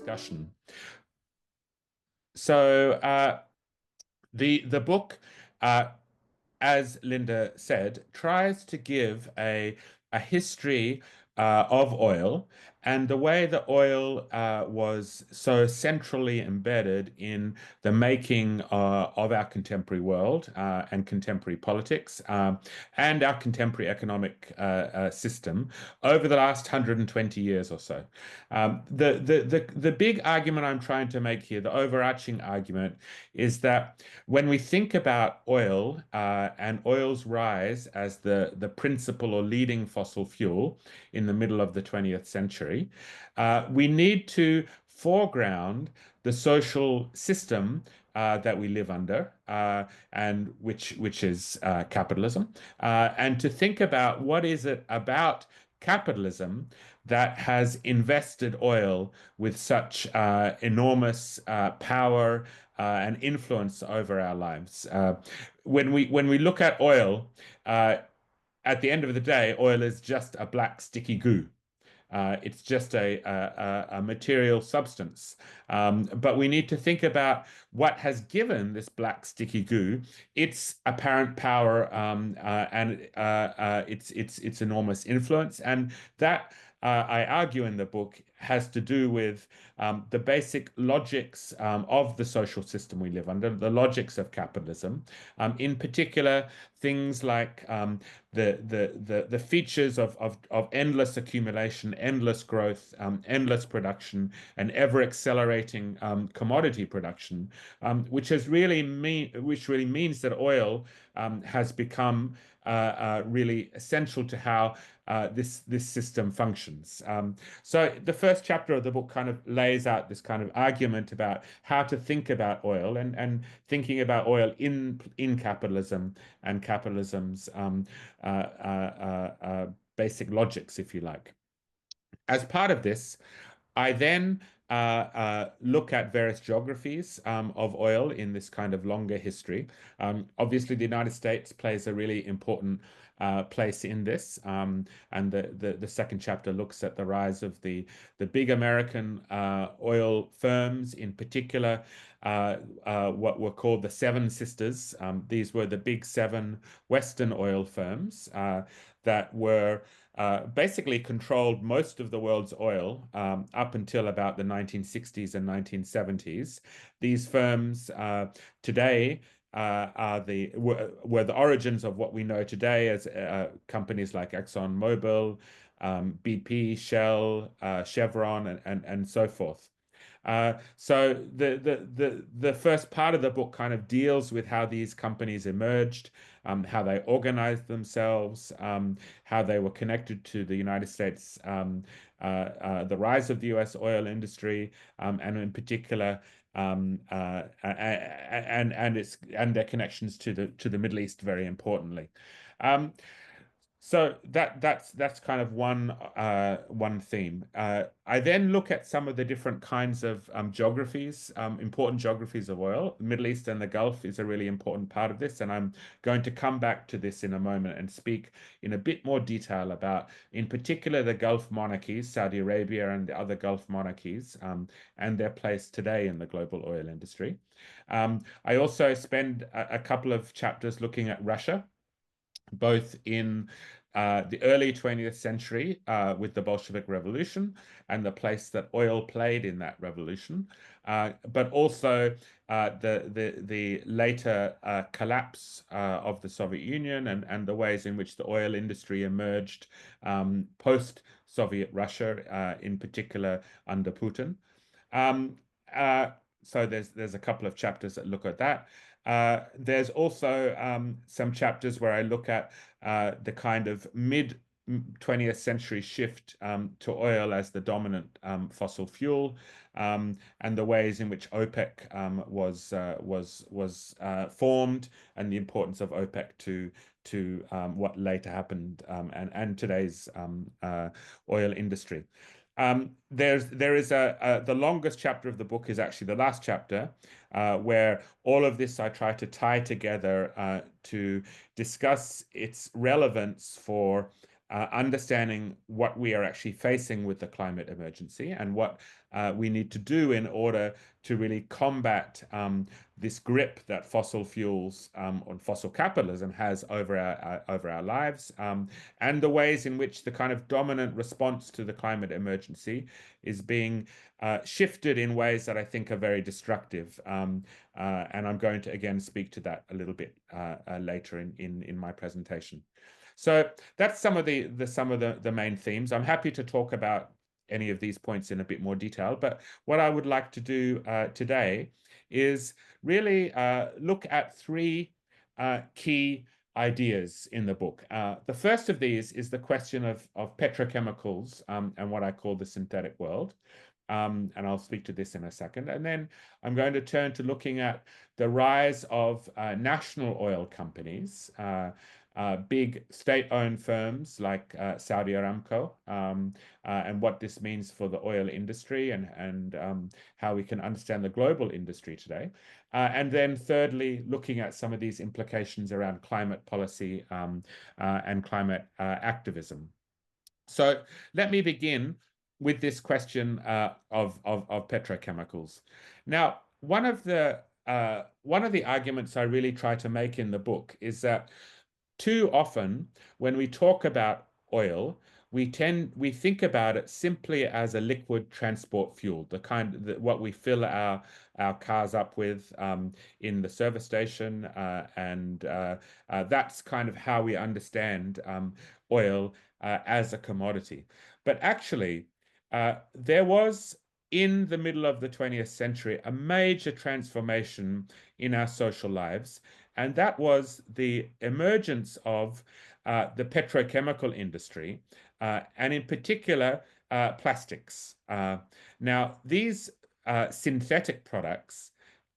discussion. So the book, as Linda said, tries to give a history of oil and the way that oil was so centrally embedded in the making of our contemporary world and contemporary politics and our contemporary economic system over the last 120 years or so. The big argument I'm trying to make here, the overarching argument, is that when we think about oil and oil's rise as the principal or leading fossil fuel in the middle of the 20th century, we need to foreground the social system that we live under, and which is capitalism, and to think about what is it about capitalism that has invested oil with such enormous power and influence over our lives. When we look at oil, at the end of the day, oil is just a black sticky goo. It's just a material substance. But we need to think about what has given this black sticky goo its apparent power and its enormous influence. And that, I argue in the book, has to do with the basic logics of the social system we live under, the logics of capitalism. In particular, things like the features of endless accumulation, endless growth, endless production, and ever accelerating commodity production, which really means that oil has become really essential to how this system functions. So the first chapter of the book kind of lays out this kind of argument about how to think about oil and thinking about oil in capitalism and capitalism's basic logics, if you like. As part of this, I then look at various geographies of oil in this kind of longer history. Obviously, the United States plays a really important place in this, and the second chapter looks at the rise of the big American oil firms, in particular what were called the Seven Sisters. These were the big seven Western oil firms that were basically controlled most of the world's oil up until about the 1960s and 1970s. These firms today were the origins of what we know today as companies like ExxonMobil, BP, Shell, Chevron, and so forth. So the first part of the book kind of deals with how these companies emerged, how they organized themselves, how they were connected to the United States, the rise of the US oil industry, and in particular, and their connections to the Middle East, very importantly. So that's kind of one theme. I then look at some of the different kinds of geographies, important geographies of oil. The Middle East and the Gulf is a really important part of this, and I'm going to come back to this in a moment and speak in a bit more detail about, in particular, the Gulf monarchies, Saudi Arabia and the other Gulf monarchies, and their place today in the global oil industry. I also spend a couple of chapters looking at Russia, both in the early 20th century with the Bolshevik Revolution and the place that oil played in that revolution, but also the later collapse of the Soviet Union and the ways in which the oil industry emerged post-Soviet Russia, in particular under Putin. So there's a couple of chapters that look at that. There's also some chapters where I look at the kind of mid 20th century shift to oil as the dominant fossil fuel, and the ways in which OPEC was formed, and the importance of OPEC to what later happened and today's oil industry. There is the longest chapter of the book is actually the last chapter, where all of this I try to tie together to discuss its relevance for understanding what we are actually facing with the climate emergency and what we need to do in order to really combat this grip that fossil fuels or fossil capitalism has over our lives, and the ways in which the kind of dominant response to the climate emergency is being shifted in ways that I think are very destructive. And I'm going to again speak to that a little bit later in my presentation. So that's some of the main themes. I'm happy to talk about any of these points in a bit more detail, but what I would like to do today is really look at three key ideas in the book. The first of these is the question of petrochemicals and what I call the synthetic world. And I'll speak to this in a second. And then I'm going to turn to looking at the rise of national oil companies, big state-owned firms like Saudi Aramco, and what this means for the oil industry and how we can understand the global industry today. And then thirdly, looking at some of these implications around climate policy and climate activism. So let me begin with this question of petrochemicals. Now, one of the arguments I really try to make in the book is that too often when we talk about oil, we think about it simply as a liquid transport fuel, the kind that what we fill our cars up with in the service station, and that's kind of how we understand oil as a commodity. But actually, there was in the middle of the 20th century a major transformation in our social lives, and that was the emergence of the petrochemical industry, and in particular, plastics. Now, these synthetic products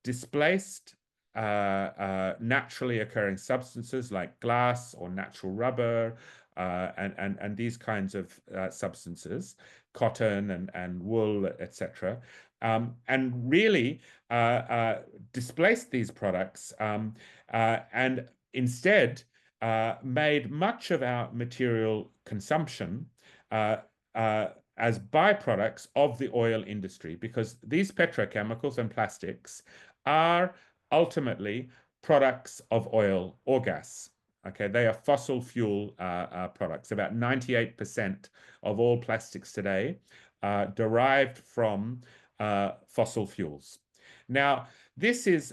displaced naturally occurring substances like glass or natural rubber, and these kinds of substances, cotton and wool, etc., and really displaced these products and instead made much of our material consumption as byproducts of the oil industry, because these petrochemicals and plastics are ultimately products of oil or gas. Okay, they are fossil fuel products. About 98% of all plastics today are derived from fossil fuels. Now, this is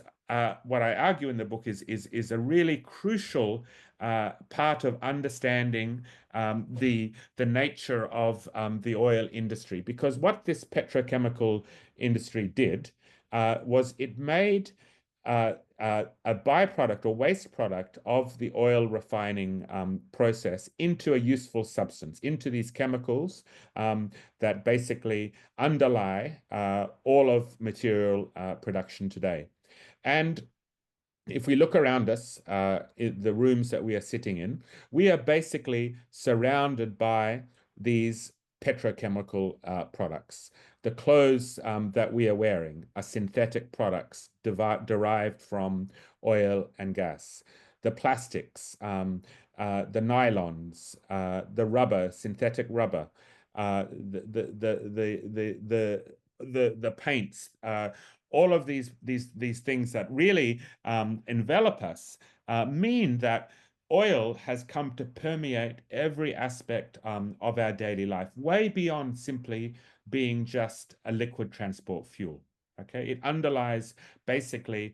what I argue in the book is a really crucial part of understanding the nature of the oil industry, because what this petrochemical industry did was it made a byproduct or waste product of the oil refining process into a useful substance, into these chemicals that basically underlie all of material production today. And if we look around us, in the rooms that we are sitting in, we are basically surrounded by these petrochemical products. The clothes that we are wearing are synthetic products derived from oil and gas. The plastics, the nylons, the rubber, synthetic rubber, the paints, all of these things that really envelop us mean that oil has come to permeate every aspect of our daily life, way beyond simply being just a liquid transport fuel. Okay, it underlies basically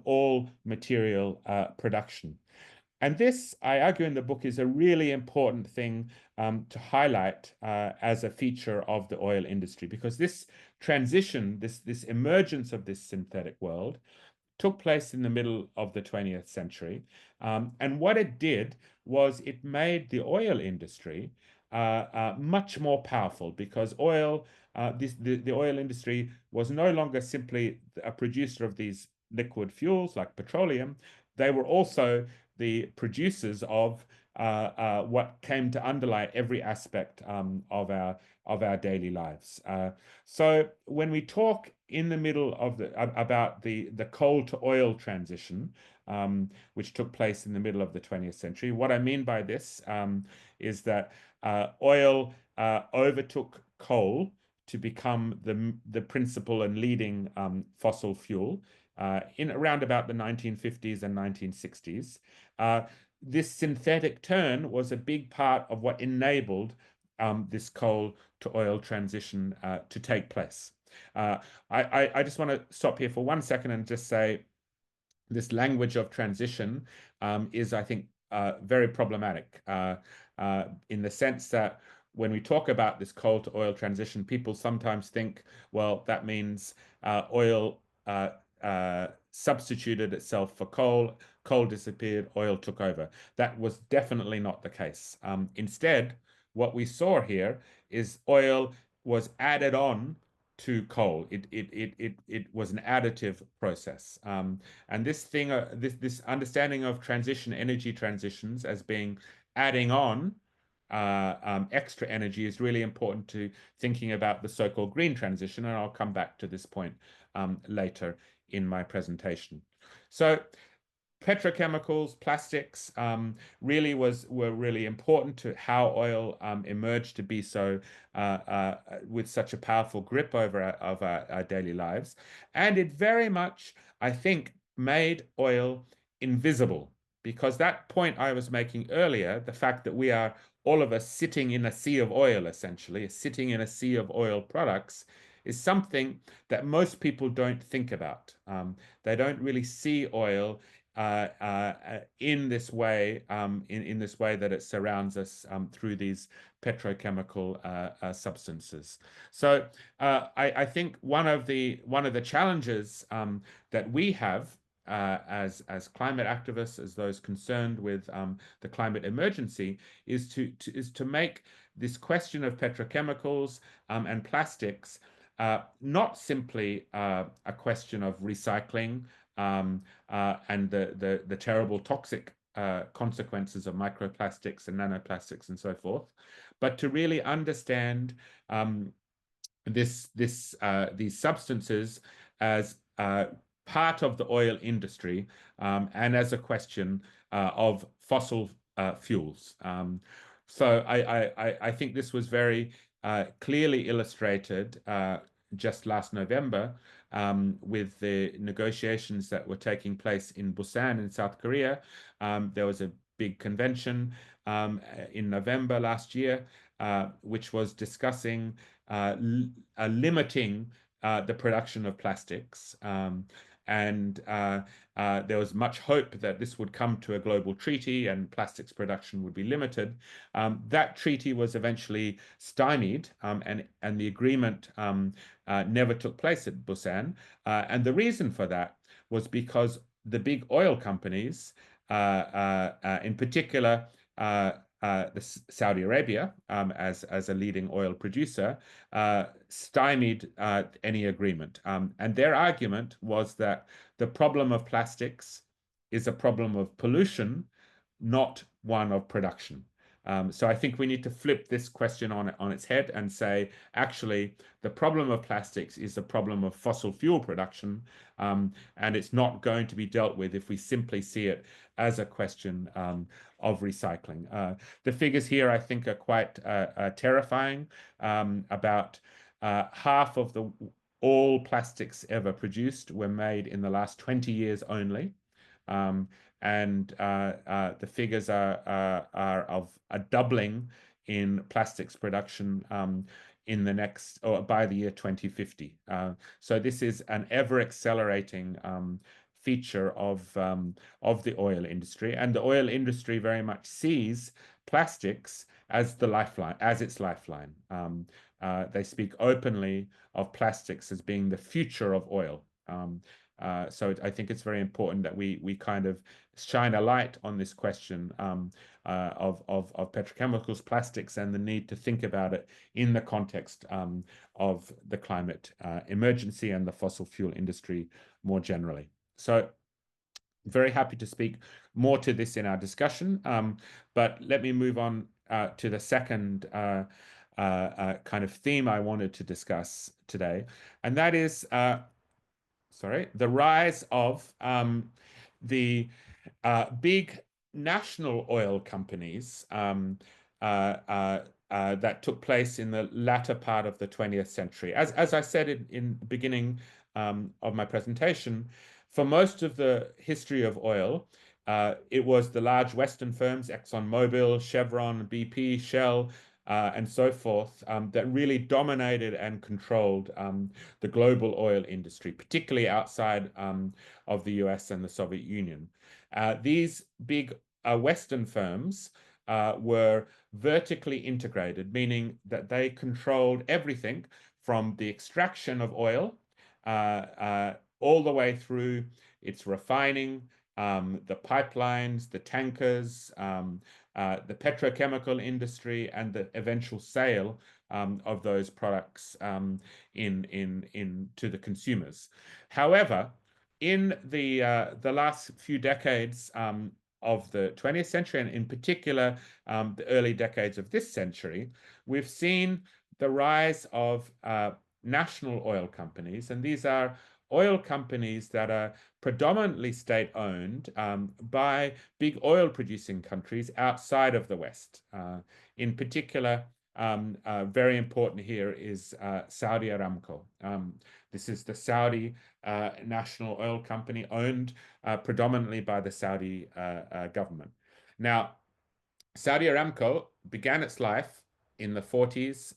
all material production. And this, I argue in the book, is a really important thing to highlight as a feature of the oil industry, because this transition, this emergence of this synthetic world took place in the middle of the 20th century. And what it did was it made the oil industry much more powerful, because the oil industry was no longer simply a producer of these liquid fuels like petroleum. They were also the producers of what came to underlie every aspect of our daily lives. So when we talk in the middle of about the coal to oil transition, which took place in the middle of the 20th century, what I mean by this is that oil overtook coal to become the principal and leading fossil fuel in around about the 1950s and 1960s. This synthetic turn was a big part of what enabled this coal to oil transition to take place. Uh, I just want to stop here for 1 second and just say this language of transition is, I think, very problematic in the sense that when we talk about this coal to oil transition, people sometimes think, well, that means oil substituted itself for coal, coal disappeared, oil took over. That was definitely not the case. Instead, what we saw here is oil was added on to coal. It was an additive process. And this understanding of transition, energy transitions as being adding on extra energy is really important to thinking about the so-called green transition, and I'll come back to this point later in my presentation. So petrochemicals, plastics really were really important to how oil emerged to be so with such a powerful grip over our daily lives. And it very much, I think, made oil invisible because that point I was making earlier, the fact that we are all of us sitting in a sea of oil, essentially, sitting in a sea of oil products, is something that most people don't think about. They don't really see oil in this way, in this way that it surrounds us through these petrochemical substances. So I think one of the challenges that we have as climate activists, as those concerned with the climate emergency, is to make this question of petrochemicals and plastics not simply a question of recycling and the terrible toxic consequences of microplastics and nanoplastics and so forth, but to really understand these substances as part of the oil industry and as a question of fossil fuels. So I think this was very clearly illustrated just last November with the negotiations that were taking place in Busan in South Korea. There was a big convention in November last year, which was discussing limiting the production of plastics. And there was much hope that this would come to a global treaty and plastics production would be limited. That treaty was eventually stymied, and the agreement never took place at Busan. And the reason for that was because the big oil companies, in particular, Saudi Arabia, as a leading oil producer, stymied any agreement. And their argument was that the problem of plastics is a problem of pollution, not one of production. So I think we need to flip this question on its head and say, actually, the problem of plastics is a problem of fossil fuel production, and it's not going to be dealt with if we simply see it as a question of recycling. The figures here, I think, are quite terrifying. About half of all plastics ever produced were made in the last 20 years only. And the figures are of a doubling in plastics production in the next, or by the year 2050. So this is an ever accelerating feature of the oil industry, and the oil industry very much sees plastics as the lifeline, as its lifeline. They speak openly of plastics as being the future of oil. So I think it's very important that we kind of shine a light on this question of petrochemicals, plastics, and the need to think about it in the context of the climate emergency and the fossil fuel industry more generally. So very happy to speak more to this in our discussion, but let me move on to the second kind of theme I wanted to discuss today, and that is the rise of the big national oil companies that took place in the latter part of the 20th century. As I said in the beginning of my presentation, for most of the history of oil, it was the large Western firms, ExxonMobil, Chevron, BP, Shell, and so forth, that really dominated and controlled the global oil industry, particularly outside of the US and the Soviet Union. These big Western firms were vertically integrated, meaning that they controlled everything from the extraction of oil all the way through its refining, the pipelines, the tankers, the petrochemical industry, and the eventual sale of those products to the consumers. However, in the last few decades of the 20th century, and in particular the early decades of this century, we've seen the rise of national oil companies, and these are oil companies that are predominantly state-owned by big oil-producing countries outside of the West. In particular, very important here is Saudi Aramco. This is the Saudi national oil company owned predominantly by the Saudi government. Now, Saudi Aramco began its life in the 40s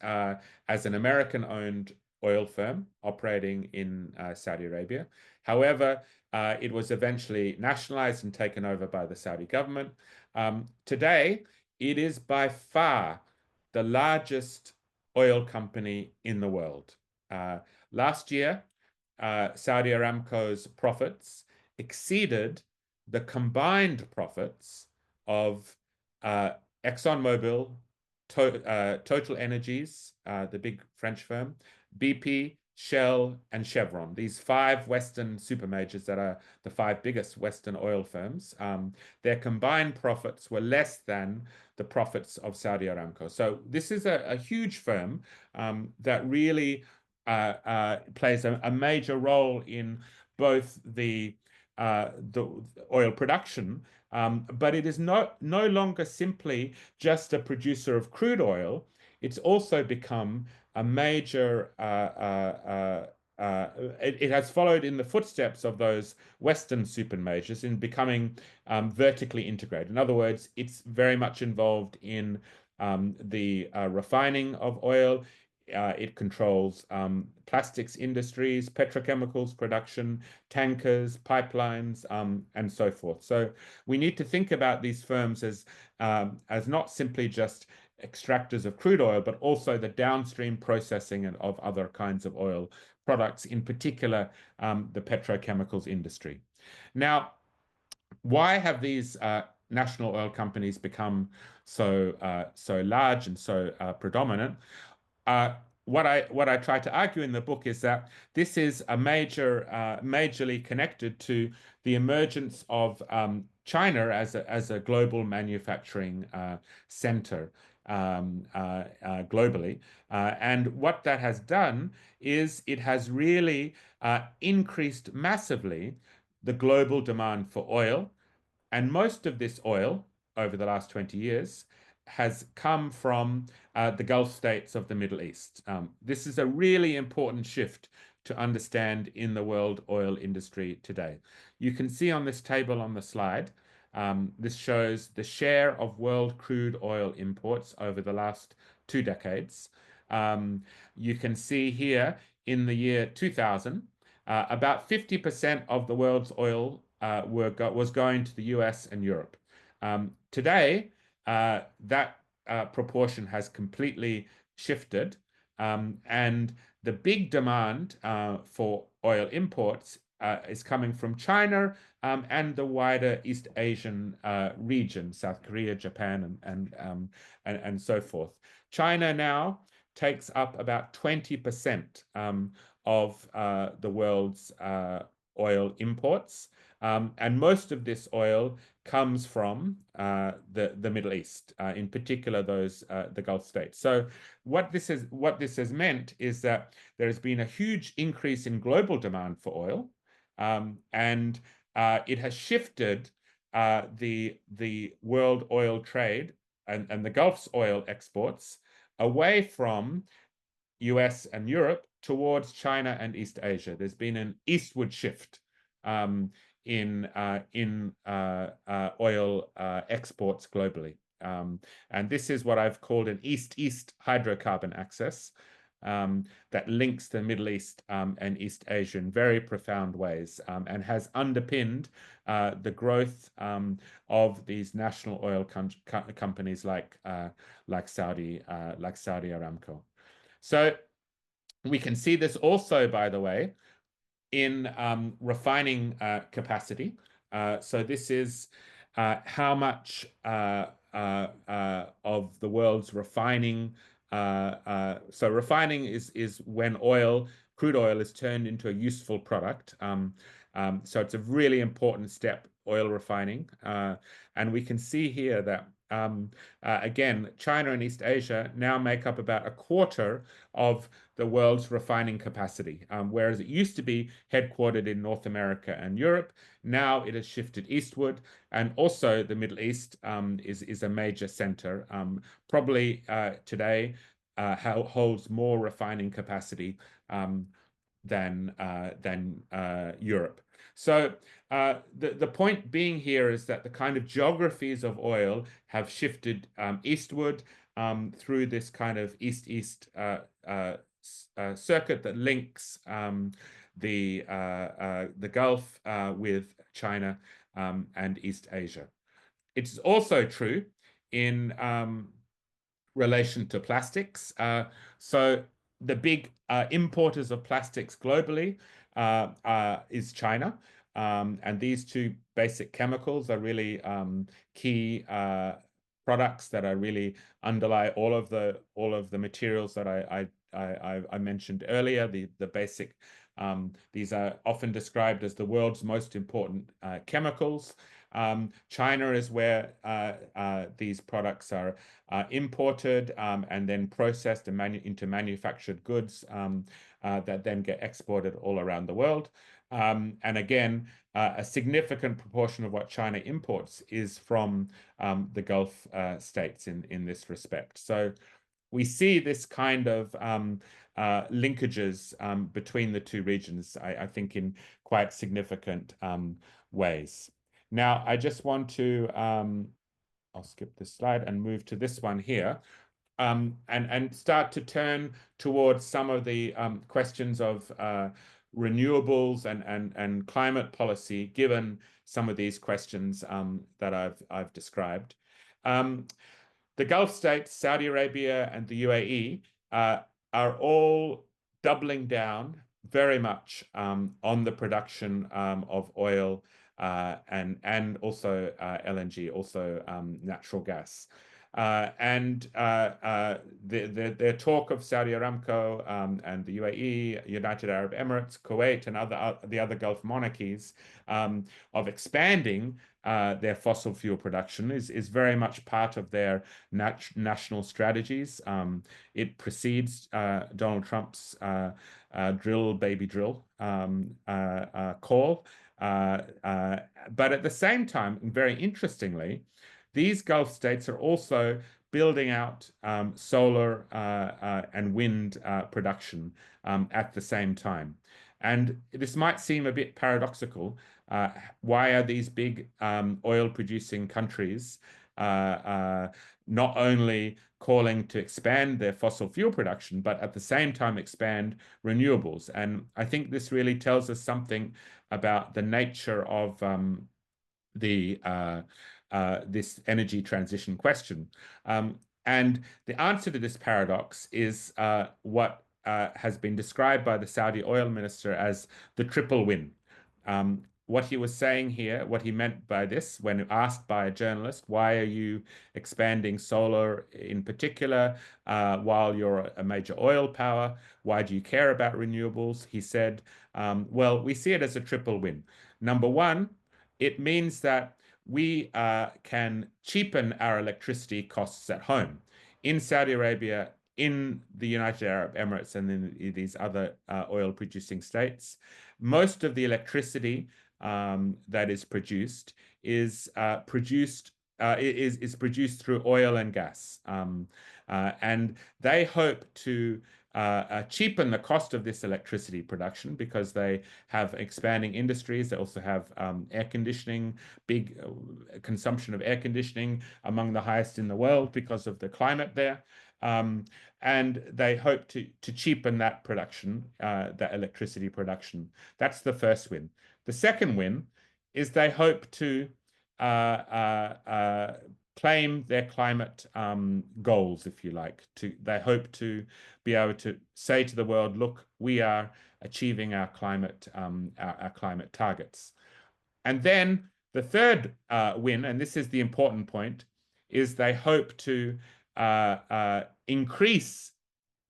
as an American-owned oil firm operating in Saudi Arabia. However, it was eventually nationalized and taken over by the Saudi government. Today, it is by far the largest oil company in the world. Last year, Saudi Aramco's profits exceeded the combined profits of ExxonMobil, Total Energies, the big French firm, BP, Shell, and Chevron. These five Western supermajors that are the five biggest Western oil firms, their combined profits were less than the profits of Saudi Aramco. So this is a huge firm that really plays a major role in both the oil production, but it is no longer simply just a producer of crude oil. It's also become a major, it has followed in the footsteps of those Western supermajors in becoming vertically integrated. In other words, it's very much involved in the refining of oil. It controls plastics industries, petrochemicals production, tankers, pipelines, and so forth. So we need to think about these firms as not simply just extractors of crude oil, but also the downstream processing of other kinds of oil products, in particular the petrochemicals industry. Now, why have these national oil companies become so large and so predominant? What I try to argue in the book is that this is a majorly connected to the emergence of China as a global manufacturing center globally. And what that has done is it has really increased massively the global demand for oil. And most of this oil over the last 20 years has come from the Gulf states of the Middle East. This is a really important shift to understand in the world oil industry today. You can see on this table on the slide, this shows the share of world crude oil imports over the last 2 decades. You can see here in the year 2000, about 50% of the world's oil was going to the US and Europe. Today, that proportion has completely shifted, and the big demand for oil imports is coming from China and the wider East Asian region, South Korea, Japan, and so forth. China now takes up about 20% of the world's oil imports, and most of this oil comes from the Middle East, in particular the Gulf states. So what this has meant is that there has been a huge increase in global demand for oil, and it has shifted the world oil trade and the Gulf's oil exports away from US and Europe towards China and East Asia. There's been an eastward shift in oil exports globally. And this is what I've called an East-East hydrocarbon axis that links the Middle East and East Asia in very profound ways and has underpinned the growth of these national oil companies like Saudi Aramco. So we can see this also, by the way, in refining capacity. So this is how much of the world's refining. So refining is when crude oil is turned into a useful product. So it's a really important step, oil refining. And we can see here that again, China and East Asia now make up about a quarter of the world's refining capacity, whereas it used to be headquartered in North America and Europe. Now it has shifted eastward, and also the Middle East is a major center. Probably today holds more refining capacity than Europe. So the point being here is that the kind of geographies of oil have shifted eastward through this kind of east-east circuit that links the Gulf with China and East Asia. It's also true in relation to plastics. So the big importers of plastics globally is China. And these two basic chemicals are really key products that are really underlie all of the materials that I mentioned earlier. The basic these are often described as the world's most important chemicals. China is where these products are imported and then processed into manufactured goods that then get exported all around the world. And again, a significant proportion of what China imports is from the Gulf states in this respect. So we see this kind of linkages between the two regions, I think, in quite significant ways. Now, I just want to, I'll skip this slide and move to this one here, and start to turn towards some of the questions of renewables and climate policy, given some of these questions that I've described. The Gulf states, Saudi Arabia and the UAE, are all doubling down very much on the production of oil and also LNG, also natural gas. And their talk of Saudi Aramco and the UAE, United Arab Emirates, Kuwait, and the other Gulf monarchies of expanding their fossil fuel production is very much part of their national strategies. It precedes Donald Trump's drill, baby drill call. But at the same time, very interestingly, these Gulf states are also building out solar and wind production at the same time. And this might seem a bit paradoxical. Why are these big oil-producing countries not only calling to expand their fossil fuel production, but at the same time expand renewables? And I think this really tells us something about the nature of this energy transition question. And the answer to this paradox is what has been described by the Saudi oil minister as the triple win. What he was saying here, what he meant by this, when asked by a journalist, why are you expanding solar in particular while you're a major oil power? Why do you care about renewables? He said, well, we see it as a triple win. Number one, it means that we can cheapen our electricity costs at home. In Saudi Arabia, in the United Arab Emirates, and in these other oil-producing states, most of the electricity that is produced is produced through oil and gas, and they hope to cheapen the cost of this electricity production because they have expanding industries. They also have air conditioning, big consumption of air conditioning, among the highest in the world because of the climate there. And they hope to cheapen that production, that electricity production. That's the first win. The second win is they hope to uh, claim their climate goals, if you like. They hope to be able to say to the world, "Look, we are achieving our climate targets." And then the third win, and this is the important point, is they hope to increase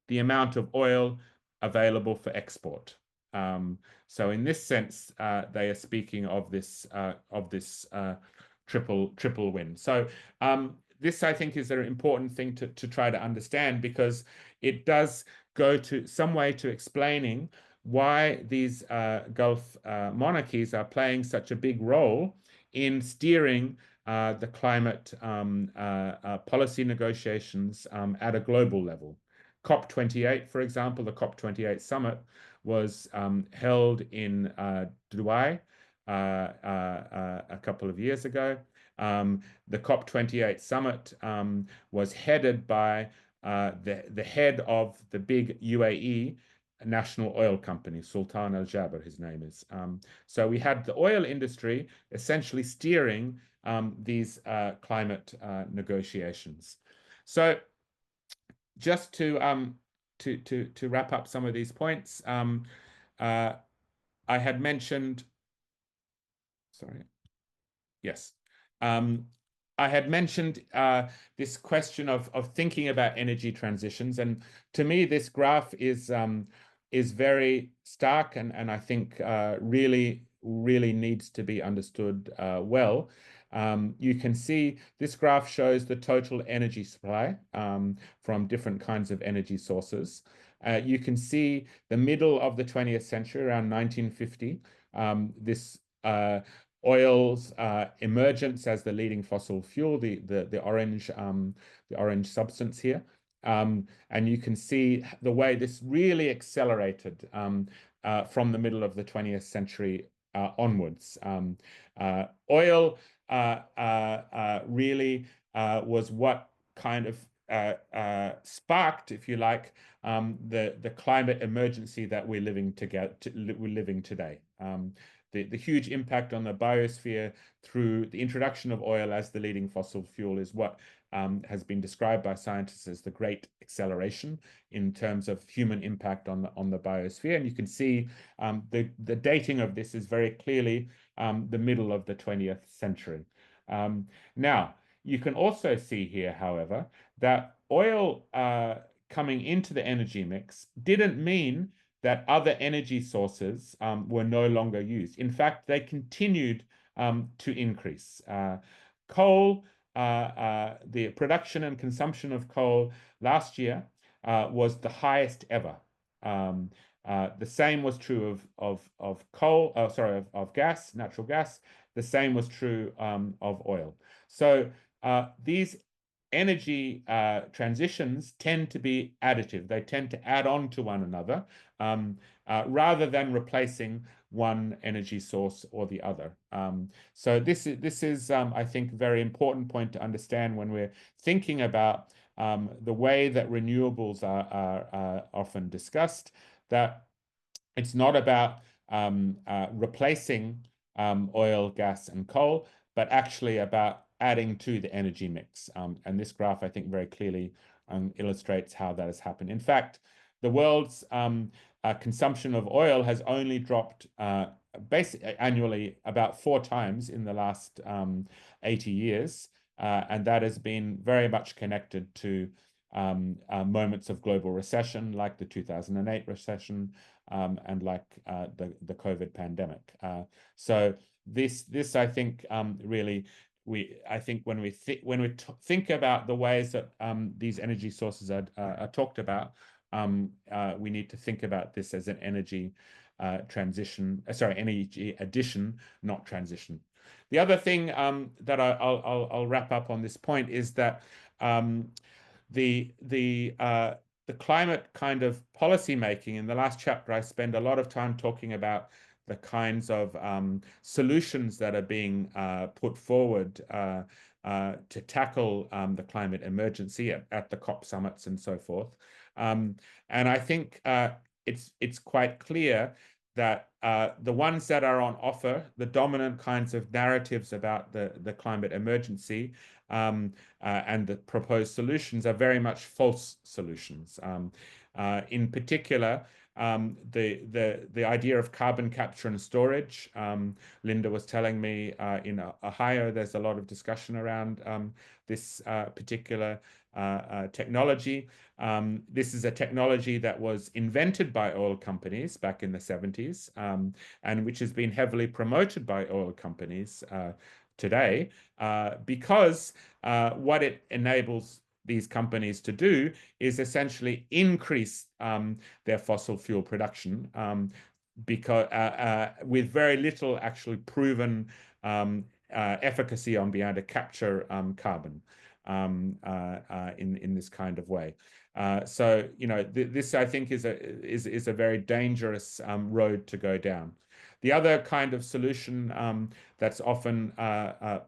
the amount of oil available for export. So in this sense, they are speaking of this triple win. So this, I think, is an important thing to try to understand, because it does go to some way to explaining why these Gulf monarchies are playing such a big role in steering the climate policy negotiations at a global level. COP28, for example, the COP28 summit was held in Dubai a couple of years ago. The COP28 summit was headed by the head of the big UAE national oil company, Sultan Al Jaber, his name is. So we had the oil industry essentially steering these climate negotiations. So just to wrap up some of these points, I had mentioned, sorry, yes. I had mentioned this question of thinking about energy transitions, and to me, this graph is very stark, and I think really needs to be understood well. You can see this graph shows the total energy supply from different kinds of energy sources. You can see the middle of the 20th century, around 1950, this oil's emergence as the leading fossil fuel, the orange substance here. And you can see the way this really accelerated from the middle of the 20th century onwards. Oil really was what kind of sparked, if you like, the climate emergency that we're living today. The huge impact on the biosphere through the introduction of oil as the leading fossil fuel is what has been described by scientists as the great acceleration in terms of human impact on the biosphere. And you can see the dating of this is very clearly the middle of the 20th century. Now, you can also see here, however, that oil coming into the energy mix didn't mean that other energy sources were no longer used. In fact, they continued to increase. Coal, the production and consumption of coal last year was the highest ever. The same was true of coal, of gas, natural gas. The same was true of oil. So these energy transitions tend to be additive. They tend to add on to one another rather than replacing one energy source or the other. So this is I think, a very important point to understand when we're thinking about the way that renewables are often discussed, that it's not about replacing oil, gas, and coal, but actually about adding to the energy mix. And this graph, I think, very clearly illustrates how that has happened. In fact, the world's consumption of oil has only dropped basically annually about 4 times in the last 80 years. And that has been very much connected to moments of global recession, like the 2008 recession, and like the COVID pandemic. So this I think really, I think when we think about the ways that these energy sources are talked about, we need to think about this as an energy energy addition, not transition. The other thing that I'll wrap up on this point is that um, the the uh, the climate kind of policy making. In the last chapter, I spend a lot of time talking about the kinds of solutions that are being put forward to tackle the climate emergency at the COP summits and so forth. And I think it's quite clear that the ones that are on offer, the dominant kinds of narratives about the climate emergency, and the proposed solutions are very much false solutions. In particular, the idea of carbon capture and storage. Linda was telling me in Ohio, there's a lot of discussion around this particular technology. This is a technology that was invented by oil companies back in the 70s, and which has been heavily promoted by oil companies today, because what it enables these companies to do is essentially increase their fossil fuel production, because with very little actually proven efficacy on being able to capture carbon in this kind of way. So this I think is a very dangerous road to go down. The other kind of solution that's often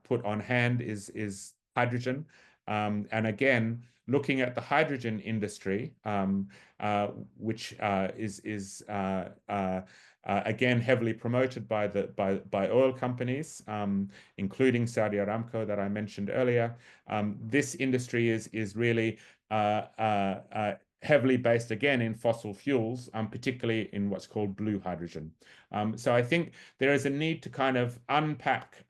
put on hand is hydrogen. And again, looking at the hydrogen industry, which is again heavily promoted by oil companies, including Saudi Aramco that I mentioned earlier. This industry is really heavily based again in fossil fuels, particularly in what's called blue hydrogen. So I think there is a need to kind of unpack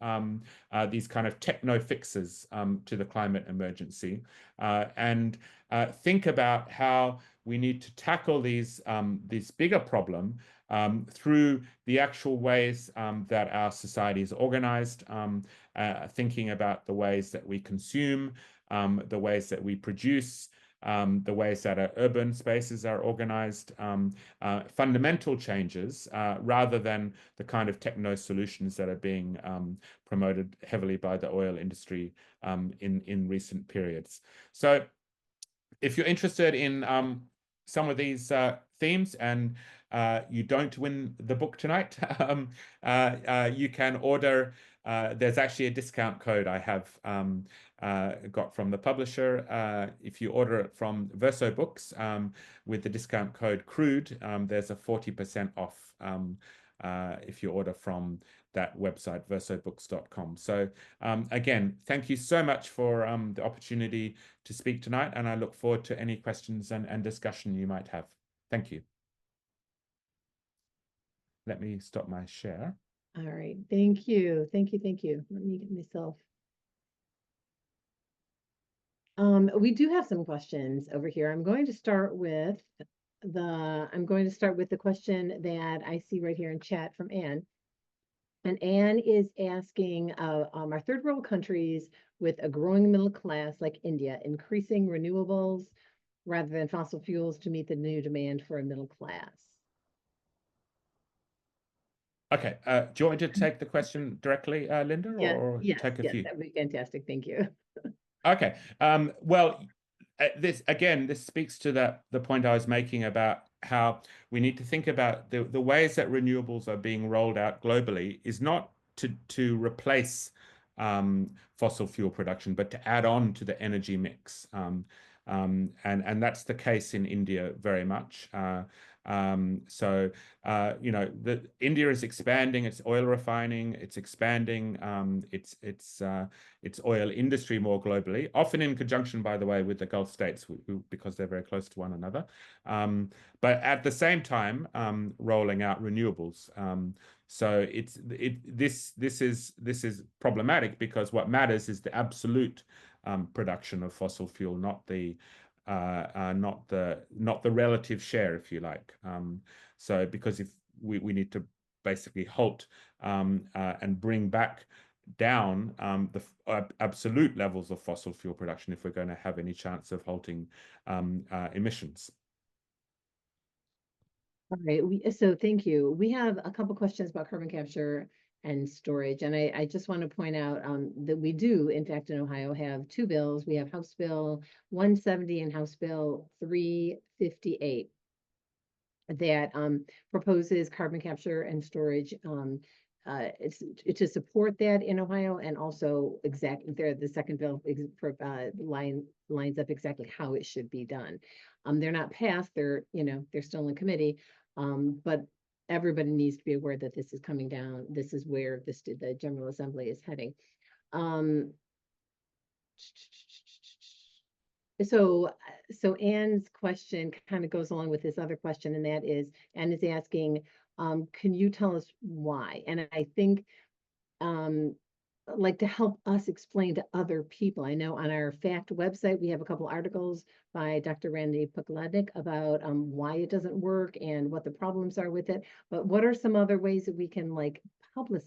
these kind of techno fixes to the climate emergency, and think about how we need to tackle this bigger problem through the actual ways that our society is organized, thinking about the ways that we consume, the ways that we produce, the ways that our urban spaces are organized, fundamental changes rather than the kind of techno solutions that are being promoted heavily by the oil industry in recent periods. So if you're interested in some of these themes and you don't win the book tonight, you can order. There's actually a discount code I have got from the publisher. If you order it from Verso Books with the discount code CRUDE, there's a 40% off if you order from that website, versobooks.com. So again, thank you so much for the opportunity to speak tonight, and I look forward to any questions and discussion you might have. Thank you. Let me stop my share. All right. Thank you. Thank you. Thank you. Let me get myself. We do have some questions over here. I'm going to start with the question that I see right here in chat from Anne. And Anne is asking, are third world countries with a growing middle class like India increasing renewables rather than fossil fuels to meet the new demand for a middle class? Okay. Do you want me to take the question directly, Linda, or yes, take a few? That would be fantastic. Thank you. Okay. Well, this speaks to the point I was making about how we need to think about the ways that renewables are being rolled out globally is not to replace fossil fuel production, but to add on to the energy mix. And that's the case in India very much. So India is expanding its oil refining, it's expanding its oil industry more globally, often in conjunction, by the way, with the Gulf states, because they're very close to one another. But at the same time, rolling out renewables. So this is problematic, because what matters is the absolute production of fossil fuel, not the relative share, if you like. So because if we need to basically halt and bring back down the absolute levels of fossil fuel production if we're going to have any chance of halting emissions. All right. So thank you. We have a couple questions about carbon capture and storage. And I just want to point out that we do, in fact, in Ohio, have two bills. We have House Bill 170 and House Bill 358 that proposes carbon capture and storage. It's to support that in Ohio, and also exactly there the second bill lines up exactly how it should be done. They're not passed; they're still in committee, but everybody needs to be aware that this is coming down. This is where the General Assembly is heading. Um, so so Anne's question kind of goes along with this other question, and that is, Anne is asking, can you tell us why? And I think like to help us explain to other people. I know on our FACT website, we have a couple articles by Dr. Randy Pukladnik about why it doesn't work and what the problems are with it. But what are some other ways that we can like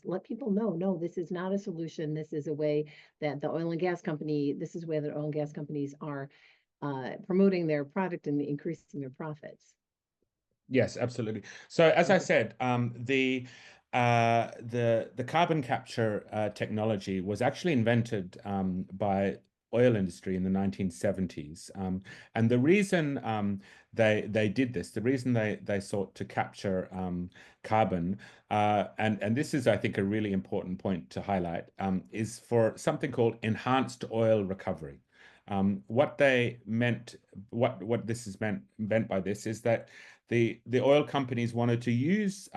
let people know, no, this is not a solution. This is a way that the oil and gas company, this is where the oil and gas companies are promoting their product and increasing their profits. Yes, absolutely. So as I Okay. said, the carbon capture technology was actually invented by oil industry in the 1970s. And the reason they did this, the reason they sought to capture carbon, and this is, I think, a really important point to highlight, is for something called enhanced oil recovery. What they meant, what this is meant by this is that the oil companies wanted to use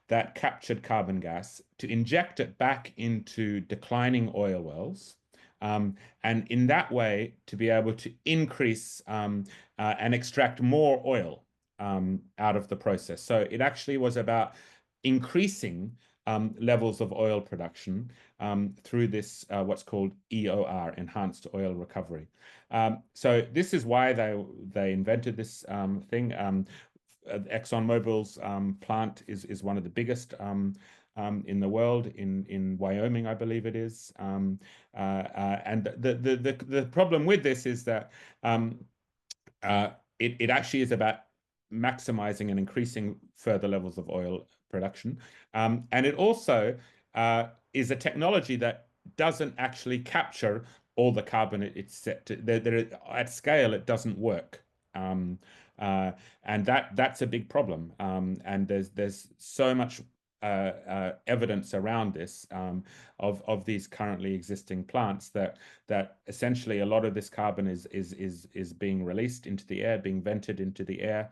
that captured carbon gas to inject it back into declining oil wells. And in that way, to be able to increase and extract more oil out of the process. So it actually was about increasing levels of oil production through this, what's called EOR, enhanced oil recovery. So this is why they invented this thing. ExxonMobil's plant is one of the biggest in the world, in Wyoming, I believe it is. And the problem with this is that it actually is about maximizing and increasing further levels of oil production. And it also is a technology that doesn't actually capture all the carbon it's set to. At scale, it doesn't work. Um, uh, and that's a big problem. And there's so much evidence around this of these currently existing plants that essentially a lot of this carbon is being released into the air, being vented into the air.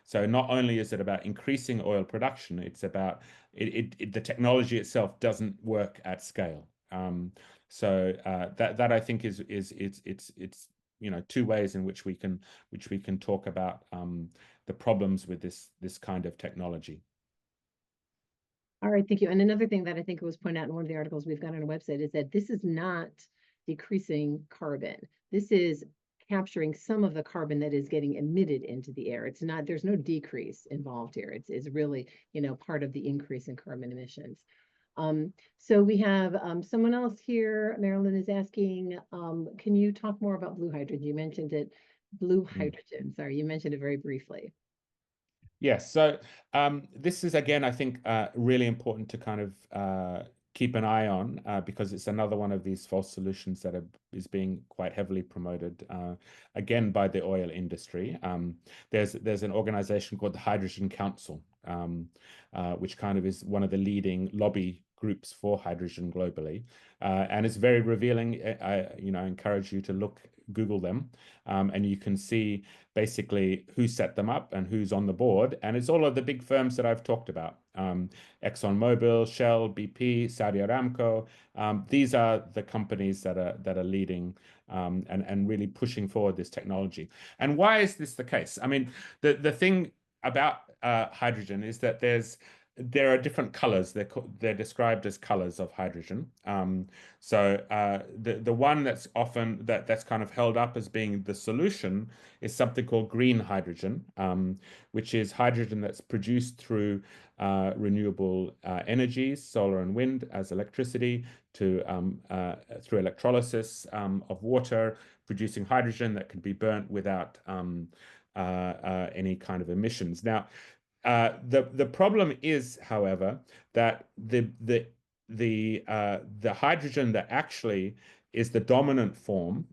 So not only is it about increasing oil production, it's about the technology itself doesn't work at scale. So that I think is it's two ways in which we can talk about the problems with this kind of technology. All right, thank you. And another thing that I think was pointed out in one of the articles we've got on our website is that this is not decreasing carbon. This is capturing some of the carbon that is getting emitted into the air. It's not, there's no decrease involved here. It's really, part of the increase in carbon emissions. So we have someone else here. Marilyn is asking, can you talk more about blue hydrogen? You mentioned it, blue hydrogen. Sorry, you mentioned it very briefly. Yes, so this is, again, I think, really important to kind of keep an eye on because it's another one of these false solutions that is being quite heavily promoted, again, by the oil industry. There's an organization called the Hydrogen Council, which kind of is one of the leading lobby groups for hydrogen globally, and it's very revealing. I encourage you to Google them, and you can see basically who set them up and who's on the board. And it's all of the big firms that I've talked about. ExxonMobil, Shell, BP, Saudi Aramco. These are the companies that are leading and really pushing forward this technology. And why is this the case? I mean, the thing about hydrogen is that there are different colors. They're described as colors of hydrogen. So the one that's often that's kind of held up as being the solution is something called green hydrogen, which is hydrogen that's produced through renewable energies, solar and wind as electricity, through electrolysis of water, producing hydrogen that can be burnt without any kind of emissions. Now, The problem is, however, that the hydrogen that actually is the dominant form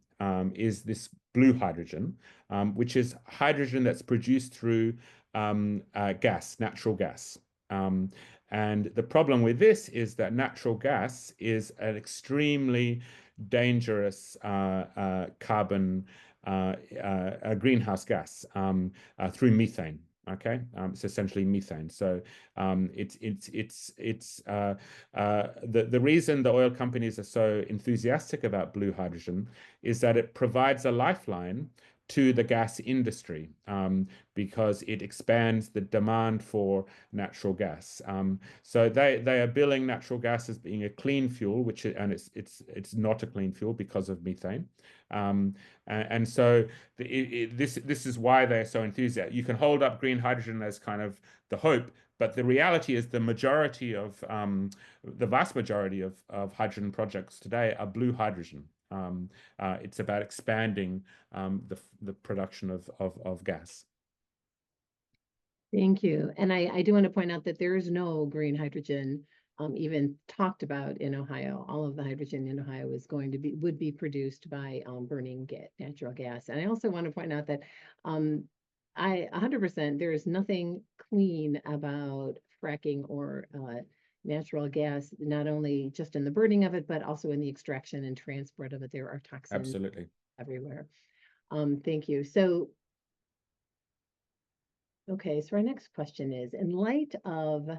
is this blue hydrogen, which is hydrogen that's produced through gas, natural gas. Um, and the problem with this is that natural gas is an extremely dangerous carbon a greenhouse gas through methane. Okay, it's essentially methane. So the reason the oil companies are so enthusiastic about blue hydrogen is that it provides a lifeline to the gas industry because it expands the demand for natural gas. So they are billing natural gas as being a clean fuel, and it's not a clean fuel because of methane. And so this is why they're so enthusiastic. You can hold up green hydrogen as kind of the hope, but the reality is the vast majority of hydrogen projects today are blue hydrogen. It's about expanding the production of gas. Thank you. And I do want to point out that there is no green hydrogen even talked about in Ohio. All of the hydrogen in Ohio is would be produced by burning natural gas. And I also want to point out that 100% there is nothing clean about fracking or natural gas, not only just in the burning of it, but also in the extraction and transport of it. There are toxins Absolutely. everywhere. Thank you. So okay, so our next question is, in light of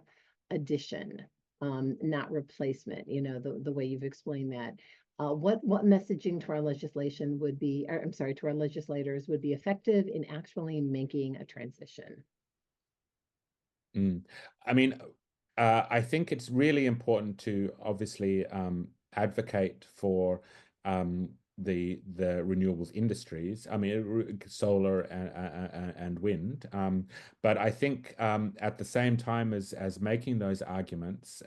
addition, not replacement, the way you've explained that, what messaging to our legislation would be, or I'm sorry, to our legislators would be effective in actually making a transition? I mean, I think it's really important to obviously advocate for the renewables industries. I mean, solar and wind. But I think at the same time as making those arguments,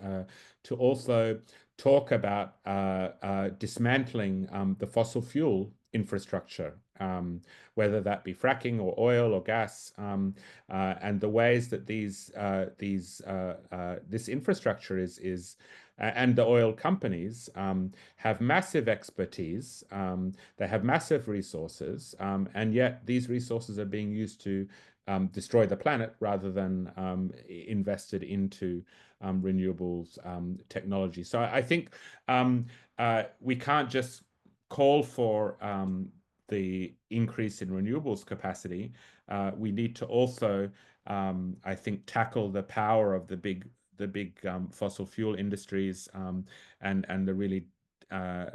to also talk about dismantling the fossil fuel infrastructure, whether that be fracking or oil or gas, and the ways that this infrastructure is and the oil companies have massive expertise. They have massive resources, and yet these resources are being used to destroy the planet rather than invested into renewables technology. So I think we can't just call for the increase in renewables capacity. We need to also, I think, tackle the power of the big fossil fuel industries and the really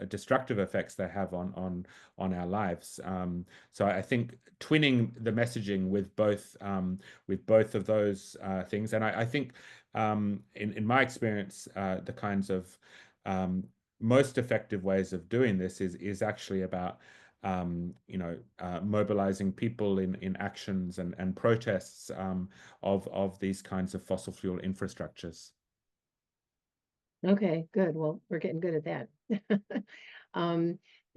destructive effects they have on our lives. So I think twinning the messaging with both of those things, and I think in my experience, the kinds of most effective ways of doing this is actually about mobilizing people in actions and protests of these kinds of fossil fuel infrastructures. Okay, good. Well, we're getting good at that.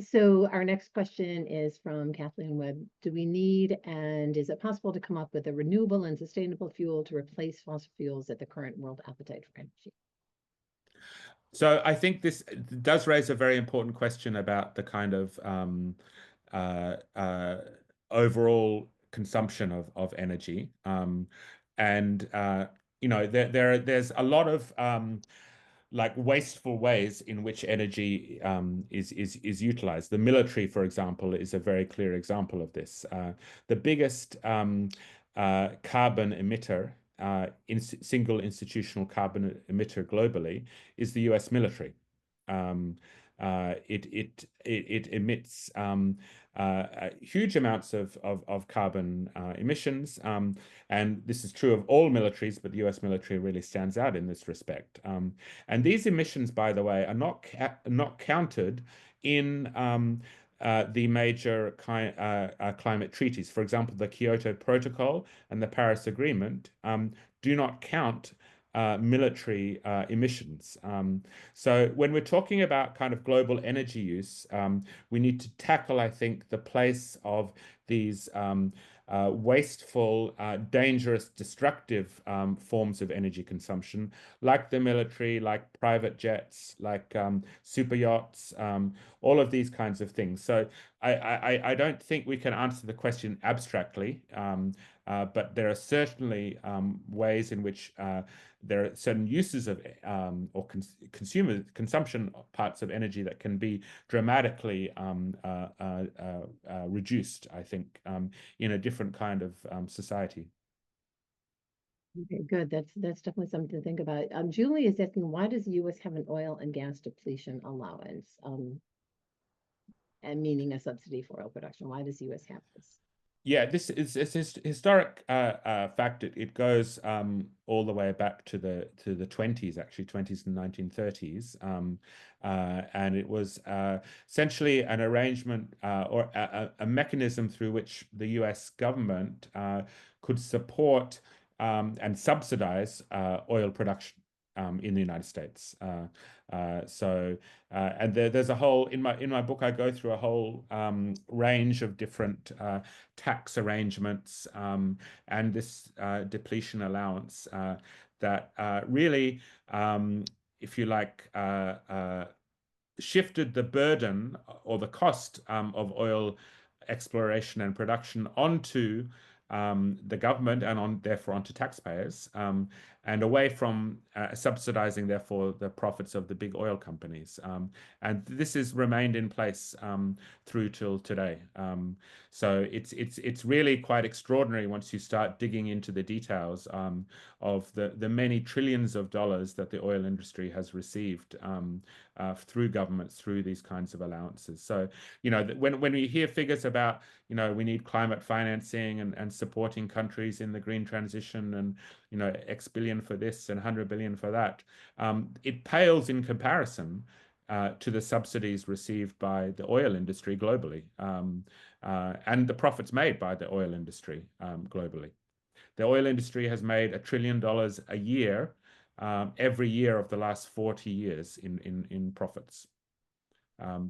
So our next question is from Kathleen Webb. Do we need and is it possible to come up with a renewable and sustainable fuel to replace fossil fuels at the current world appetite for energy? So I think this does raise a very important question about the kind of overall consumption of energy. And there's a lot of like wasteful ways in which energy is utilized. The military, for example, is a very clear example of this. The biggest carbon emitter, single institutional carbon emitter globally, is the US military. It emits huge amounts of carbon emissions, and this is true of all militaries, but the US military really stands out in this respect. And these emissions, by the way, are not counted in the major climate treaties. For example, the Kyoto Protocol and the Paris Agreement do not count military emissions. So when we're talking about kind of global energy use, we need to tackle, I think, the place of these wasteful, dangerous, destructive forms of energy consumption, like the military, like private jets, like super yachts, all of these kinds of things. So I don't think we can answer the question abstractly, but there are certainly ways in which there are certain uses of or consumer consumption parts of energy that can be dramatically reduced, I think, in a different kind of society. Okay, good. That's definitely something to think about. Julie is asking, why does the U.S. have an oil and gas depletion allowance? And meaning a subsidy for oil production. Why does the U.S. have this? Yeah, this is it's historic fact. It goes all the way back to the 20s, actually 20s and 1930s, and it was essentially an arrangement or a mechanism through which the U.S. government could support and subsidize oil production in the United States. And there's a whole in my book I go through a whole range of different tax arrangements and this depletion allowance that really, if you like, shifted the burden or the cost of oil exploration and production onto the government and therefore onto taxpayers, and away from subsidizing therefore the profits of the big oil companies. And this has remained in place through till today. So it's really quite extraordinary once you start digging into the details of the many trillions of dollars that the oil industry has received through governments, through these kinds of allowances. So, when we hear figures about, we need climate financing and supporting countries in the green transition and, X billion for this and 100 billion for that, it pales in comparison to the subsidies received by the oil industry globally, and the profits made by the oil industry globally. The oil industry has made $1 trillion a year, every year of the last 40 years in profits.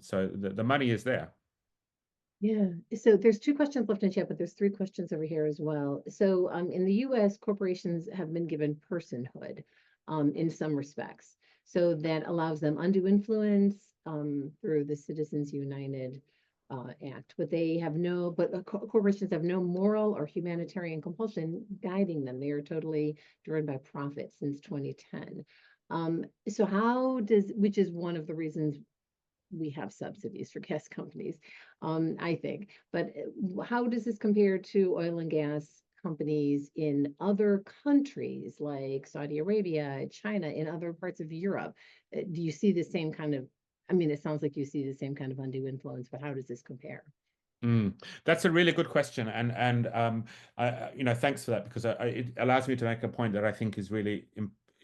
So the money is there. Yeah, so there's two questions left in chat, but there's three questions over here as well. So in the US, corporations have been given personhood in some respects. So that allows them undue influence through the Citizens United Act, but corporations have no moral or humanitarian compulsion guiding them. They are totally driven by profit since 2010. So which is one of the reasons we have subsidies for gas companies, I think. But how does this compare to oil and gas companies in other countries like Saudi Arabia, China, in other parts of Europe? Do you see the same kind of, it sounds like you see the same kind of undue influence, but how does this compare? That's a really good question, and thanks for that, because it allows me to make a point that I think is really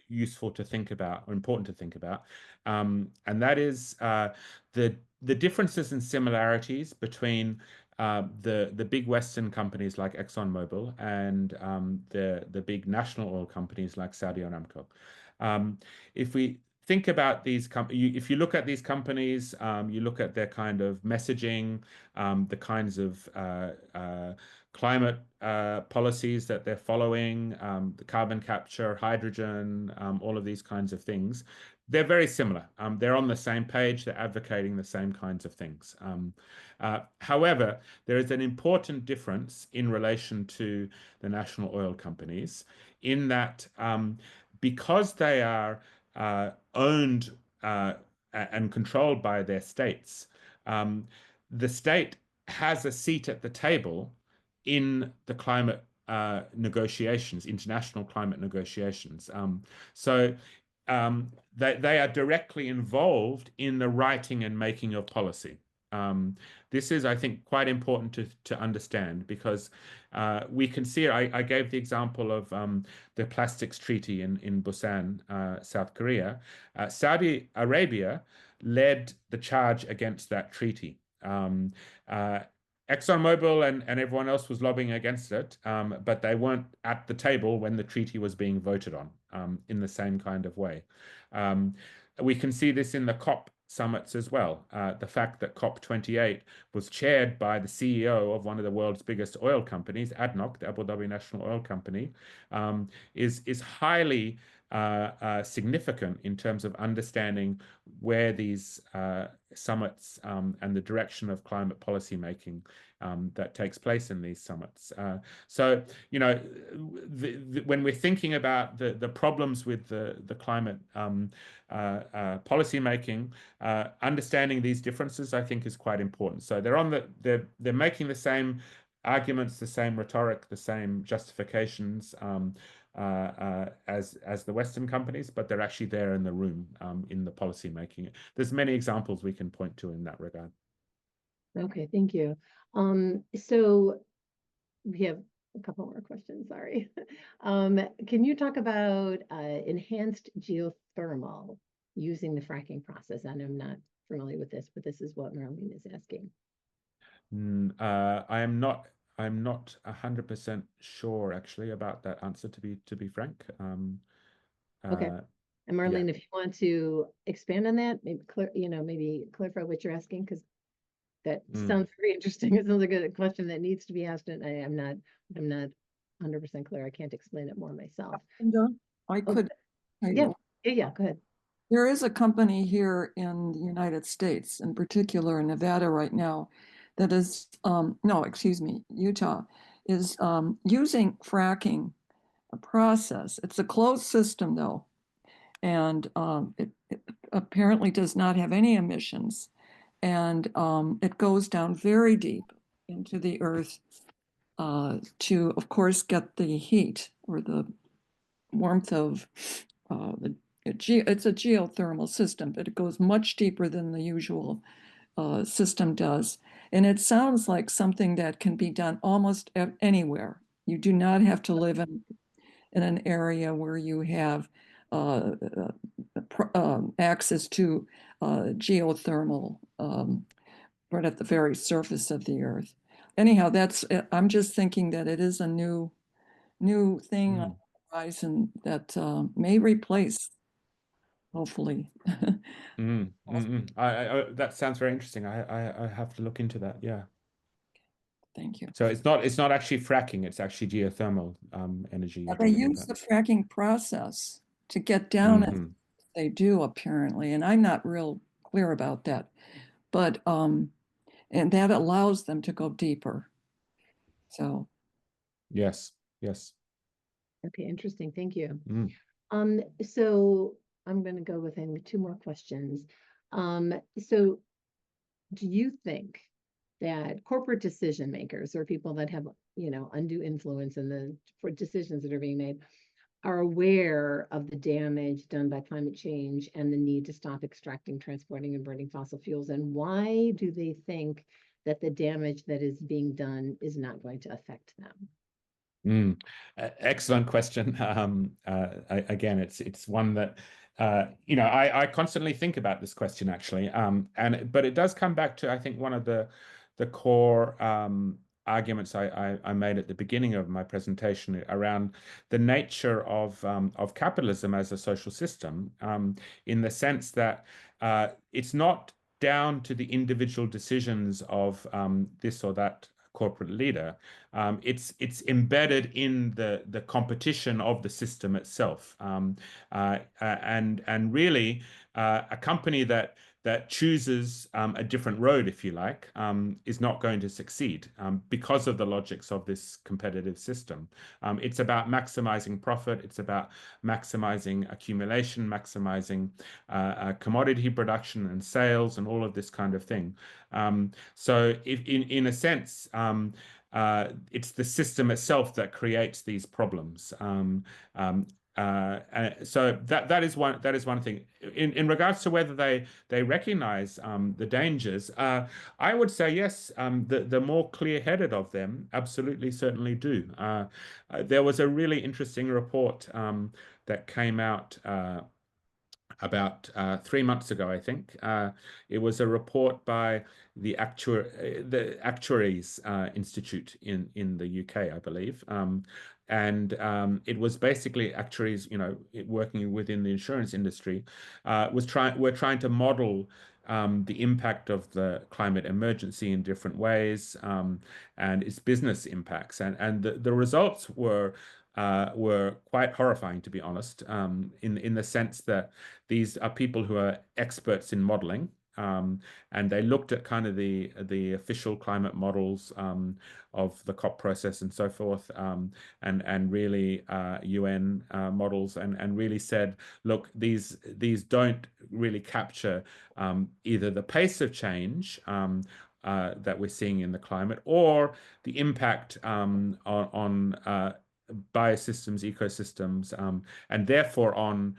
useful to think about, or important to think about, and that is the differences and similarities between the big Western companies like ExxonMobil and the big national oil companies like Saudi Aramco. If we think about these if you look at these companies, you look at their kind of messaging, the kinds of climate policies that they're following, the carbon capture, hydrogen, all of these kinds of things, they're very similar. They're on the same page, they're advocating the same kinds of things. However, there is an important difference in relation to the national oil companies in that because they are owned and controlled by their states, the state has a seat at the table in the climate negotiations, international climate negotiations. So they are directly involved in the writing and making of policy. This is, I think, quite important to understand, because we can see, I gave the example of the plastics treaty in Busan, South Korea. Saudi Arabia led the charge against that treaty. ExxonMobil and everyone else was lobbying against it, but they weren't at the table when the treaty was being voted on in the same kind of way. We can see this in the COP summits as well. The fact that COP28 was chaired by the CEO of one of the world's biggest oil companies, ADNOC, the Abu Dhabi National Oil Company, is highly significant in terms of understanding where these summits and the direction of climate policy making that takes place in these summits. So, you know, when we're thinking about the problems with the climate policy making, understanding these differences, I think, is quite important. So they're making the same arguments, the same rhetoric, the same justifications as the Western companies, but they're actually there in the room in the policy making. There's many examples we can point to in that regard. Okay, thank you. So we have a couple more questions, sorry. Can you talk about enhanced geothermal using the fracking process? And I'm not familiar with this, but this is what Marlene is asking. I'm not 100% sure actually about that answer, to be frank. Okay. And Yeah. Marlene, if you want to expand on that, maybe maybe clarify what you're asking, because that sounds very interesting. It sounds like a question that needs to be asked, and I'm not 100% clear. I can't explain it more myself. I could. Yeah, go ahead. There is a company here in the United States, in particular in Nevada right now, that is, no, excuse me, Utah, is using fracking process. It's a closed system though, and it apparently does not have any emissions, and it goes down very deep into the earth to, of course, get the heat or the warmth of it's a geothermal system, but it goes much deeper than the usual system does. And it sounds like something that can be done almost anywhere. You do not have to live in an area where you have access to geothermal right at the very surface of the earth. Anyhow, I'm just thinking that it is a new thing on the horizon that may replace, hopefully. That sounds very interesting. I have to look into that. Yeah. Thank you. So it's not actually fracking, it's actually geothermal energy. They use the fracking process to get down as they do, apparently, and I'm not real clear about that. But and that allows them to go deeper. So yes. Okay, interesting. Thank you. So I'm going to go with two more questions. So do you think that corporate decision makers or people that have, undue influence in for decisions that are being made are aware of the damage done by climate change and the need to stop extracting, transporting, and burning fossil fuels? And why do they think that the damage that is being done is not going to affect them? Excellent question. Again, it's one that I constantly think about this question actually, but it does come back to, I think, one of the core arguments I made at the beginning of my presentation around the nature of capitalism as a social system, in the sense that it's not down to the individual decisions of this or that corporate leader. It's embedded in the competition of the system itself, and really a company that chooses a different road, if you like, is not going to succeed because of the logics of this competitive system. It's about maximizing profit. It's about maximizing accumulation, maximizing commodity production and sales, and all of this kind of thing. So, in a sense, it's the system itself that creates these problems. So that is one thing. In regards to whether they recognize the dangers, I would say yes. The more clear-headed of them absolutely certainly do. There was a really interesting report that came out about 3 months ago, I think. It was a report by the Actuaries Institute in the UK, I believe. And it was basically actuaries, working within the insurance industry, were trying to model the impact of the climate emergency in different ways, and its business impacts. And the results were quite horrifying, to be honest, in the sense that these are people who are experts in modeling. And they looked at kind of the official climate models of the COP process and so forth, and really UN models, and really said, look, these don't really capture either the pace of change that we're seeing in the climate, or the impact on biosystems, ecosystems, and therefore on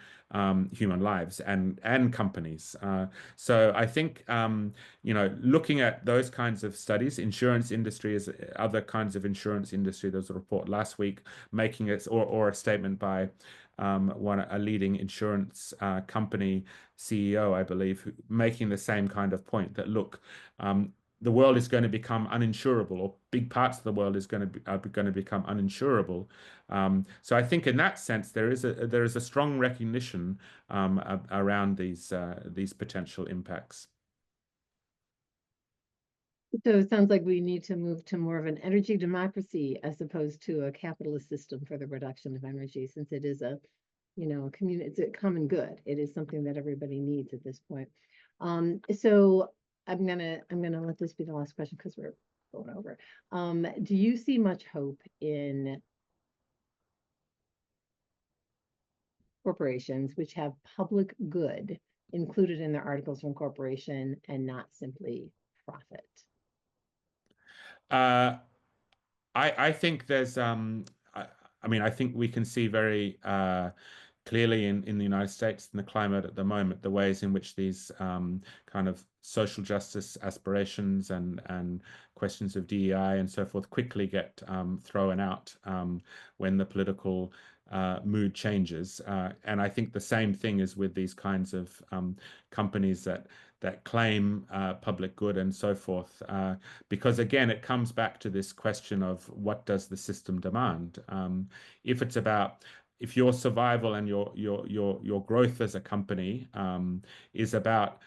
human lives and companies. So I think looking at those kinds of studies, insurance industry is other kinds of insurance industry. There was a report last week making it, or a statement by a leading insurance company CEO, I believe, making the same kind of point that, look, the world is going to become uninsurable, or big parts of the world is going to become uninsurable. So I think in that sense there is a strong recognition around these potential impacts. So it sounds like we need to move to more of an energy democracy as opposed to a capitalist system for the reduction of energy, since it is it's a common good. It is something that everybody needs at this point. So I'm gonna let this be the last question because we're going over. Do you see much hope in corporations which have public good included in their articles of incorporation and not simply profit? I think there's I think we can see very clearly in the United States, in the climate at the moment, the ways in which these kind of social justice aspirations and questions of DEI and so forth quickly get thrown out when the political mood changes. And I think the same thing is with these kinds of companies that claim public good and so forth, because again, it comes back to this question of what does the system demand? If your survival and your growth as a company is about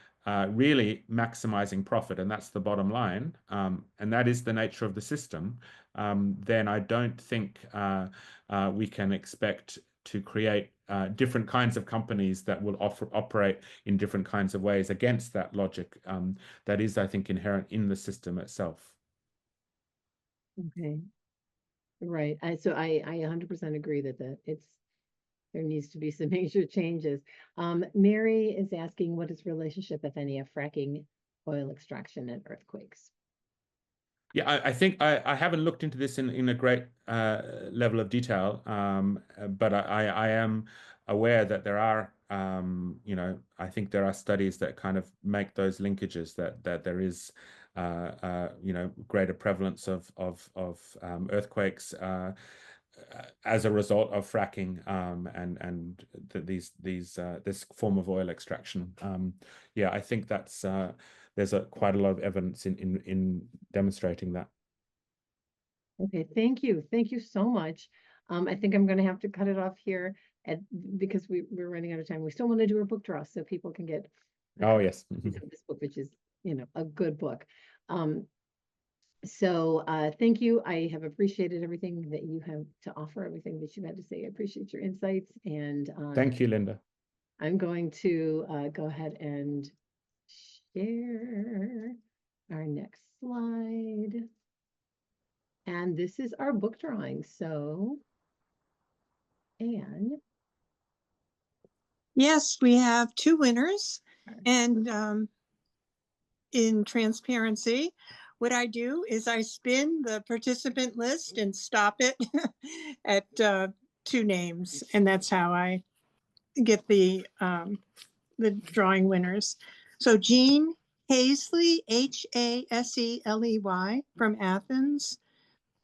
really maximizing profit, and that's the bottom line, and that is the nature of the system, then I don't think we can expect to create different kinds of companies that will operate in different kinds of ways against that logic that is, I think, inherent in the system itself. Okay. Right. So I 100% agree that there needs to be some major changes. Mary is asking, what is relationship, if any, of fracking, oil extraction, and earthquakes? Yeah, I think I haven't looked into this in a great level of detail, but I am aware that there are, I think there are studies that kind of make those linkages, that there is, greater prevalence of earthquakes as a result of fracking, and this form of oil extraction. Yeah, I think that's there's quite a lot of evidence in demonstrating that. Okay, thank you. Thank you so much. I think I'm going to have to cut it off here because we're running out of time. We still want to do a book draw so people can get Oh, yes. this book, which is, a good book. So thank you. I have appreciated everything that you have to offer, everything that you had to say. I appreciate your insights. And Thank you, Linda. I'm going to go ahead and share our next slide. And this is our book drawing. So, Anne. Yes, we have two winners. And in transparency, what I do is I spin the participant list and stop it at 2 names. And that's how I get the drawing winners. So Jean Hazley, Haseley, from Athens,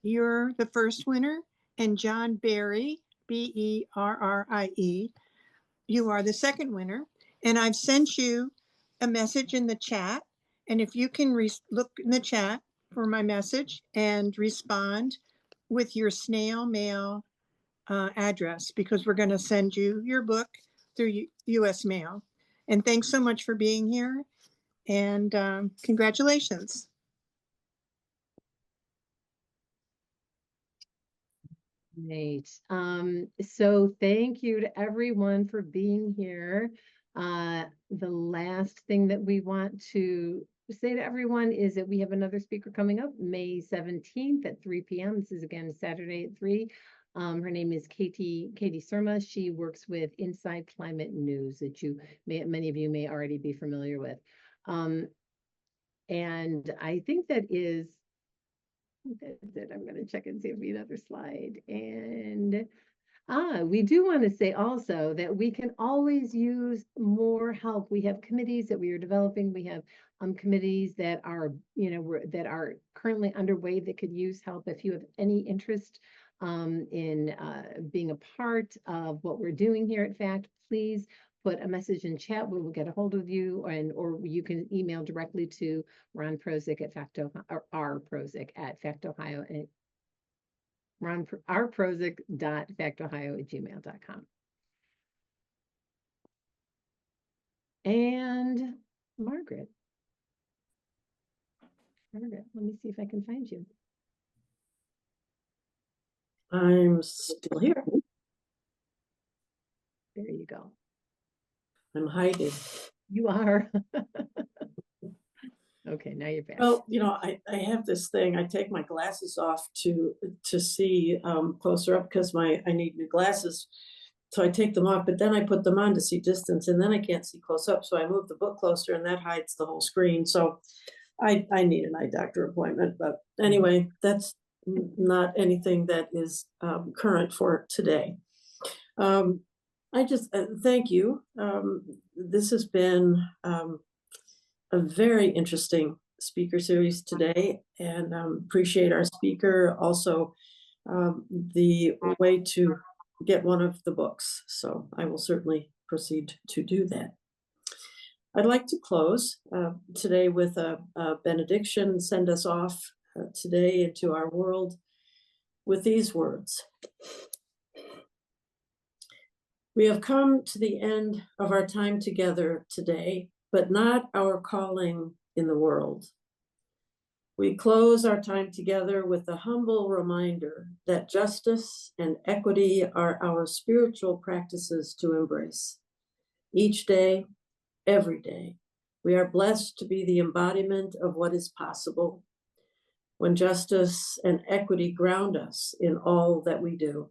you're the first winner. And John Berry, Berrie, you are the second winner. And I've sent you a message in the chat. And if you can look in the chat for my message and respond with your snail mail address, because we're going to send you your book through US mail. And thanks so much for being here. And congratulations. Great. So thank you to everyone for being here. The last thing that we want to say to everyone is that we have another speaker coming up May 17th at 3 p.m. This is again Saturday at 3. Her name is Katie Surma. She works with Inside Climate News that many of you may already be familiar with. And I think that's it. I'm going to check and see if we have another slide. And we do want to say also that we can always use more help. We have committees that we are developing. We have committees that are, that are currently underway that could use help. If you have any interest in being a part of what we're doing here at FACT, please put a message in chat. We will get a hold of you, or you can email directly to Ron Prozik at R Prozik at FACT Ohio, and rprozik.factohio@gmail.com. And Margaret, let me see if I can find you. I'm still here. There you go. I'm hiding. You are. Okay, now you're back. Well, I have this thing. I take my glasses off to see closer up because I need new glasses. So I take them off, but then I put them on to see distance, and then I can't see close up. So I move the book closer, and that hides the whole screen. So I need an eye doctor appointment. But anyway, that's not anything that is current for today. I just thank you. This has been a very interesting speaker series today, and appreciate our speaker, also the way to get one of the books. So I will certainly proceed to do that. I'd like to close today with a benediction, send us off today into our world with these words. We have come to the end of our time together today, but not our calling in the world. We close our time together with a humble reminder that justice and equity are our spiritual practices to embrace. Each day, every day, we are blessed to be the embodiment of what is possible when justice and equity ground us in all that we do.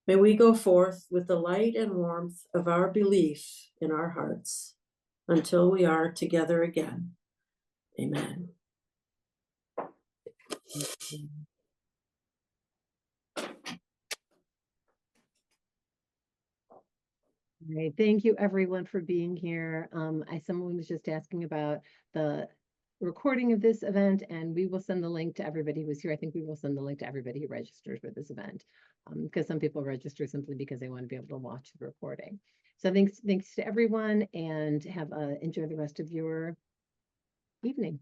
May we go forth with the light and warmth of our belief in our hearts until we are together again. Amen. All right, thank you everyone for being here. Someone was just asking about the recording of this event, and we will send the link to everybody who's here. I think we will send the link to everybody who registers for this event, because some people register simply because they want to be able to watch the recording. So thanks to everyone, and enjoy the rest of your evening.